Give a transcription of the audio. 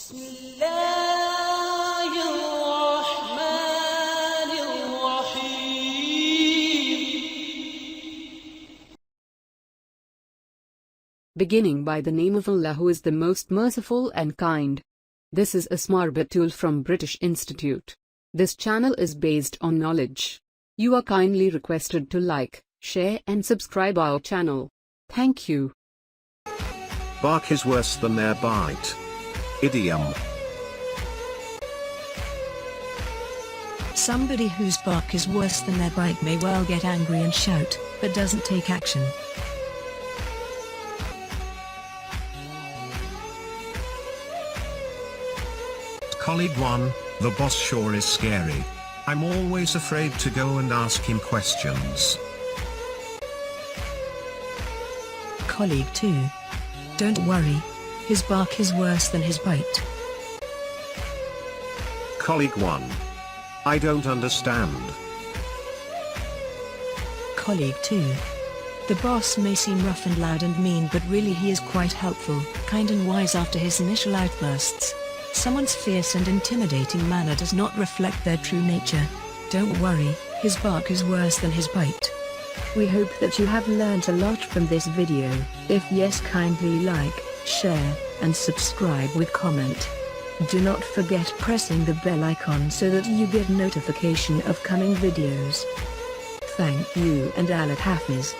بسم الله الرحمن الرحيم. Beginning by the name of Allah, who is the most merciful and kind. This is a Smart tool from British Institute. This channel is based on knowledge. You are kindly requested to like, share and subscribe our channel. Thank you. Bark is worse than their bite. Idiom. Somebody whose bark is worse than their bite may well get angry and shout, but doesn't take action. Colleague 1, the boss sure is scary. I'm always afraid to go and ask him questions. Colleague 2. Don't worry. His bark is worse than his bite. Colleague 1. I don't understand. Colleague 2. The boss may seem rough and loud and mean, but really he is quite helpful, kind and wise after his initial outbursts. Someone's fierce and intimidating manner does not reflect their true nature. Don't worry, his bark is worse than his bite. We hope that you have learned a lot from this video. If yes, kindly like, share, and subscribe with comment. Do not forget pressing the bell icon so that you get notification of coming videos. Thank you and Allah Hafiz.